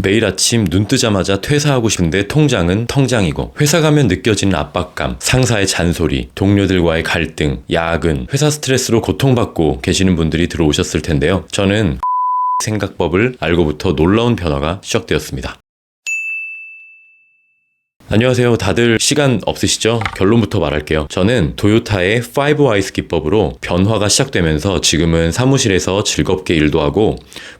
매일 아침 눈 뜨자마자 퇴사하고 싶은데 통장은 텅장이고, 회사 가면 느껴지는 압박감, 상사의 잔소리, 동료들과의 갈등, 야근, 회사 스트레스로 고통받고 계시는 분들이 들어오셨을 텐데요. 저는 생각법을 알고부터 놀라운 변화가 시작되었습니다. 안녕하세요. 다들 시간 없으시죠? 결론부터 말할게요. 저는 도요타의 5Whys 기법으로 변화가 시작되면서 지금은 사무실에서 즐겁게 일도 하고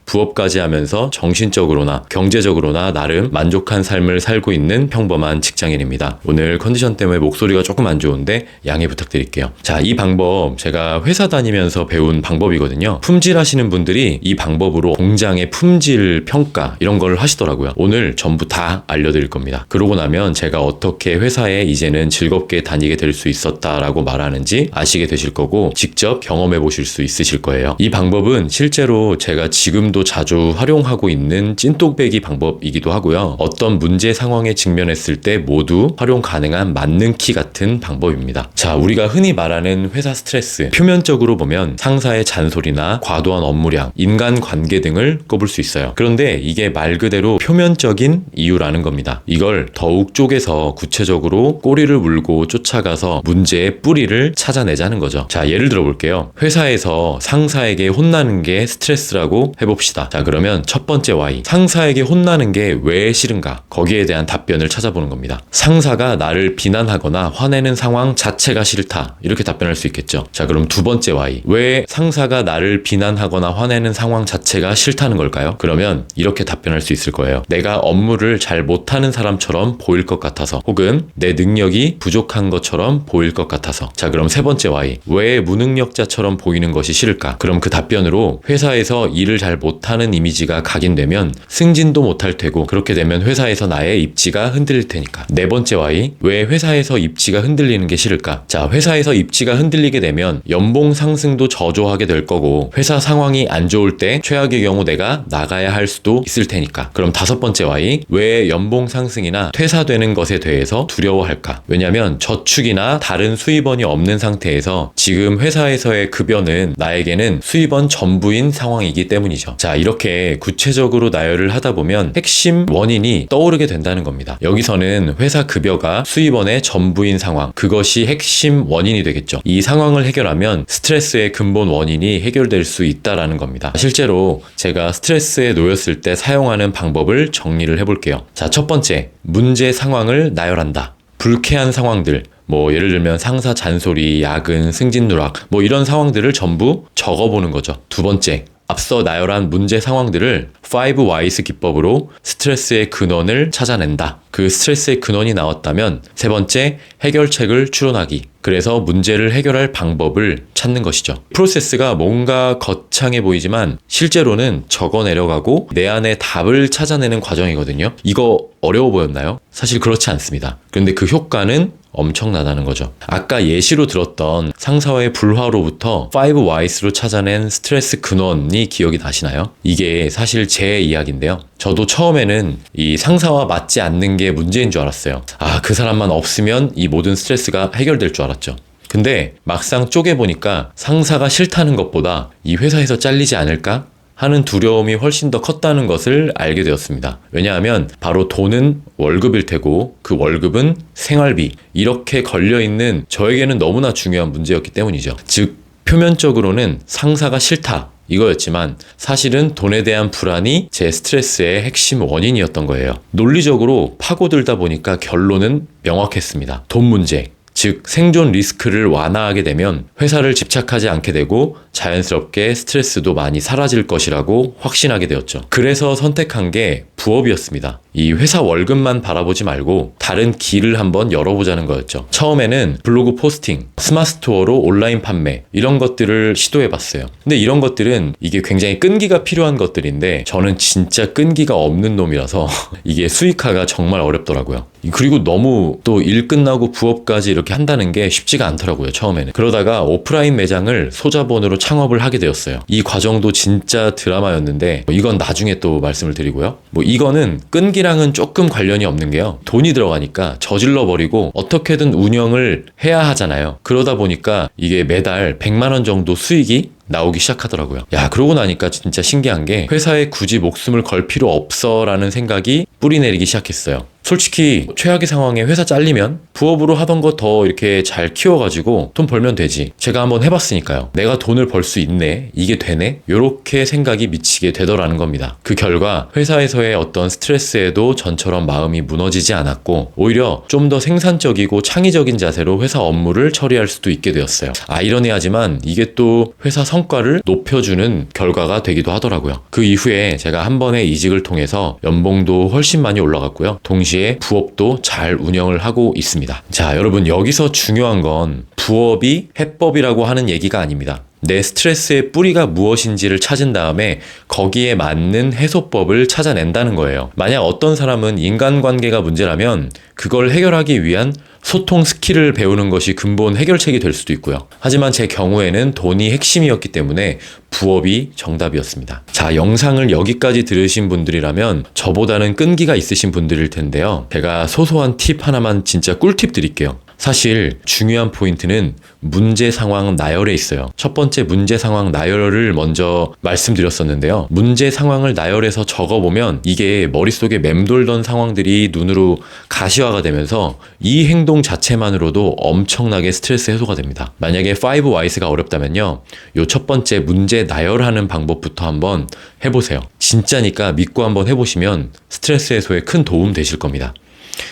부업까지 하면서 정신적으로나 경제적으로나 나름 만족한 삶을 살고 있는 평범한 직장인입니다. 오늘 컨디션 때문에 목소리가 조금 안 좋은데 양해 부탁드릴게요. 자, 이 방법 제가 회사 다니면서 배운 방법이거든요. 품질 하시는 분들이 이 방법으로 공장의 품질 평가 이런 걸 하시더라고요. 오늘 전부 다 알려드릴 겁니다. 그러고 나면 제가 어떻게 회사에 이제는 즐겁게 다니게 될 수 있었다라고 말하는지 아시게 되실 거고, 직접 경험해 보실 수 있으실 거예요. 이 방법은 실제로 제가 지금도 자주 활용하고 있는 찐똑배기 방법이기도 하고요. 어떤 문제 상황에 직면했을 때 모두 활용 가능한 만능 키 같은 방법입니다. 자, 우리가 흔히 말하는 회사 스트레스, 표면적으로 보면 상사의 잔소리나 과도한 업무량, 인간관계 등을 꼽을 수 있어요. 그런데 이게 말 그대로 표면적인 이유라는 겁니다. 이걸 더욱 쪼개서 구체적으로 꼬리를 물고 쫓아가서 문제의 뿌리를 찾아내자는 거죠. 자, 예를 들어 볼게요. 회사에서 상사에게 혼나는 게 스트레스라고 해봅시다. 자, 그러면 첫 번째 Y, 상사에게 혼나는 게 왜 싫은가? 거기에 대한 답변을 찾아보는 겁니다. 상사가 나를 비난하거나 화내는 상황 자체가 싫다, 이렇게 답변할 수 있겠죠. 자, 그럼 두 번째 Y, 왜 상사가 나를 비난하거나 화내는 상황 자체가 싫다는 걸까요? 그러면 이렇게 답변할 수 있을 거예요. 내가 업무를 잘 못하는 사람처럼 보일 것 같아서, 혹은 내 능력이 부족한 것처럼 보일 것 같아서. 자, 그럼 세 번째 Y, 왜 무능력자처럼 보이는 것이 싫을까? 그럼 그 답변으로 회사에서 일을 잘 못하는 이미지가 각인되면 승진도 못할 테고, 그렇게 되면 회사에서 나의 입지가 흔들릴 테니까. 네 번째 Y, 왜 회사에서 입지가 흔들리는 게 싫을까? 자, 회사에서 입지가 흔들리게 되면 연봉 상승도 저조하게 될 거고, 회사 상황이 안 좋을 때 최악의 경우 내가 나가야 할 수도 있을 테니까. 그럼 다섯 번째 Y, 왜 연봉 상승이나 퇴사되는 것에 대해서 두려워할까? 왜냐면 저축이나 다른 수입원이 없는 상태에서 지금 회사에서의 급여는 나에게는 수입원 전부인 상황이기 때문이죠. 자, 이렇게 구체적으로 나열을 하다 보면 핵심 원인이 떠오르게 된다는 겁니다. 여기서는 회사 급여가 수입원의 전부인 상황, 그것이 핵심 원인이 되겠죠. 이 상황을 해결하면 스트레스의 근본 원인이 해결될 수 있다라는 겁니다. 실제로 제가 스트레스에 놓였을 때 사용하는 방법을 정리를 해볼게요. 자, 첫 번째, 문제 상황을 나열한다. 불쾌한 상황들, 예를 들면 상사 잔소리, 야근, 승진 누락, 이런 상황들을 전부 적어보는 거죠. 두 번째, 앞서 나열한 문제 상황들을 5Whys 기법으로 스트레스의 근원을 찾아낸다. 그 스트레스의 근원이 나왔다면 세 번째, 해결책을 추론하기. 그래서 문제를 해결할 방법을 찾는 것이죠. 프로세스가 뭔가 거창해 보이지만 실제로는 적어 내려가고 내 안에 답을 찾아내는 과정이거든요. 이거 어려워 보였나요? 사실 그렇지 않습니다. 그런데 그 효과는 엄청나다는 거죠. 아까 예시로 들었던 상사와의 불화로부터 5Whys로 찾아낸 스트레스 근원이 기억이 나시나요? 이게 사실 제 이야기인데요. 저도 처음에는 이 상사와 맞지 않는 게 문제인 줄 알았어요. 그 사람만 없으면 이 모든 스트레스가 해결될 줄 알았죠. 근데 막상 쪼개보니까 상사가 싫다는 것보다 이 회사에서 잘리지 않을까 하는 두려움이 훨씬 더 컸다는 것을 알게 되었습니다. 왜냐하면 바로 돈은 월급일 테고 그 월급은 생활비, 이렇게 걸려있는 저에게는 너무나 중요한 문제였기 때문이죠. 즉, 표면적으로는 상사가 싫다, 이거였지만 사실은 돈에 대한 불안이 제 스트레스의 핵심 원인이었던 거예요. 논리적으로 파고들다 보니까 결론은 명확했습니다. 돈 문제. 즉, 생존 리스크를 완화하게 되면 회사를 집착하지 않게 되고 자연스럽게 스트레스도 많이 사라질 것이라고 확신하게 되었죠. 그래서 선택한 게 부업이었습니다. 이 회사 월급만 바라보지 말고 다른 길을 한번 열어보자는 거였죠. 처음에는 블로그 포스팅, 스마트스토어로 온라인 판매, 이런 것들을 시도해봤어요. 근데 이런 것들은 이게 굉장히 끈기가 필요한 것들인데 저는 진짜 끈기가 없는 놈이라서 이게 수익화가 정말 어렵더라고요. 그리고 너무 또 일 끝나고 부업까지 이렇게 한다는 게 쉽지가 않더라고요, 처음에는. 그러다가 오프라인 매장을 소자본으로 창업을 하게 되었어요. 이 과정도 진짜 드라마였는데 이건 나중에 또 말씀을 드리고요. 이거는 끈기랑은 조금 관련이 없는 게요. 돈이 들어가니까 저질러 버리고 어떻게든 운영을 해야 하잖아요. 그러다 보니까 이게 매달 100만 원 정도 수익이 나오기 시작하더라고요. 야, 그러고 나니까 진짜 신기한 게 회사에 굳이 목숨을 걸 필요 없어 라는 생각이 뿌리 내리기 시작했어요. 솔직히 최악의 상황에 회사 잘리면 부업으로 하던 거 더 이렇게 잘 키워가지고 돈 벌면 되지. 제가 한번 해봤으니까요. 내가 돈을 벌 수 있네? 이게 되네? 요렇게 생각이 미치게 되더라는 겁니다. 그 결과 회사에서의 어떤 스트레스에도 전처럼 마음이 무너지지 않았고 오히려 좀 더 생산적이고 창의적인 자세로 회사 업무를 처리할 수도 있게 되었어요. 아이러니하지만 이게 또 회사 성과를 높여주는 결과가 되기도 하더라고요. 그 이후에 제가 한 번의 이직을 통해서 연봉도 훨씬 많이 올라갔고요. 동시에 부업도 잘 운영을 하고 있습니다. 자, 여러분, 여기서 중요한 건 부업이 해법이라고 하는 얘기가 아닙니다. 내 스트레스의 뿌리가 무엇인지를 찾은 다음에 거기에 맞는 해소법을 찾아낸다는 거예요. 만약 어떤 사람은 인간관계가 문제라면 그걸 해결하기 위한 소통 스킬을 배우는 것이 근본 해결책이 될 수도 있고요. 하지만 제 경우에는 돈이 핵심이었기 때문에 부업이 정답이었습니다. 자, 영상을 여기까지 들으신 분들이라면 저보다는 끈기가 있으신 분들일 텐데요. 제가 소소한 팁 하나만 진짜 꿀팁 드릴게요. 사실 중요한 포인트는 문제 상황 나열에 있어요. 첫 번째 문제 상황 나열을 먼저 말씀드렸었는데요. 문제 상황을 나열해서 적어보면 이게 머릿속에 맴돌던 상황들이 눈으로 가시화가 되면서 이 행동 자체만으로도 엄청나게 스트레스 해소가 됩니다. 만약에 5Ws가 어렵다면요, 요 첫 번째 문제 나열하는 방법부터 한번 해보세요. 진짜니까 믿고 한번 해보시면 스트레스 해소에 큰 도움 되실 겁니다.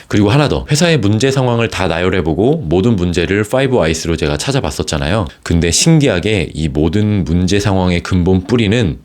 그리고 하나 더, 회사의 문제 상황을 다 나열해보고 모든 문제를 5Ws로 제가 찾아봤었잖아요. 근데 신기하게 이 모든 문제 상황의 근본 뿌리는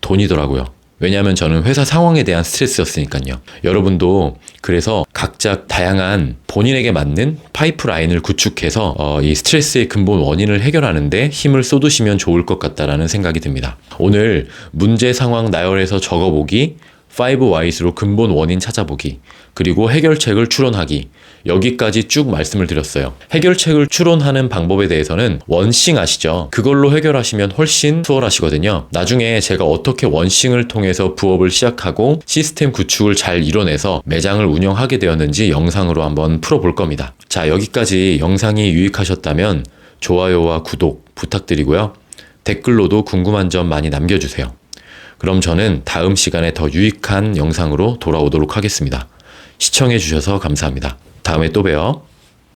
돈이더라고요. 왜냐하면 저는 회사 상황에 대한 스트레스였으니까요. 여러분도 그래서 각자 다양한 본인에게 맞는 파이프라인을 구축해서 이 스트레스의 근본 원인을 해결하는데 힘을 쏟으시면 좋을 것 같다라는 생각이 듭니다. 오늘 문제 상황 나열해서 적어보기, 5Ws로 근본 원인 찾아보기, 그리고 해결책을 추론하기, 여기까지 쭉 말씀을 드렸어요. 해결책을 추론하는 방법에 대해서는 원싱 아시죠? 그걸로 해결하시면 훨씬 수월하시거든요. 나중에 제가 어떻게 원싱을 통해서 부업을 시작하고 시스템 구축을 잘 이뤄내서 매장을 운영하게 되었는지 영상으로 한번 풀어볼 겁니다. 자, 여기까지 영상이 유익하셨다면 좋아요와 구독 부탁드리고요. 댓글로도 궁금한 점 많이 남겨주세요. 그럼 저는 다음 시간에 더 유익한 영상으로 돌아오도록 하겠습니다. 시청해주셔서 감사합니다. 다음에 또 봬요.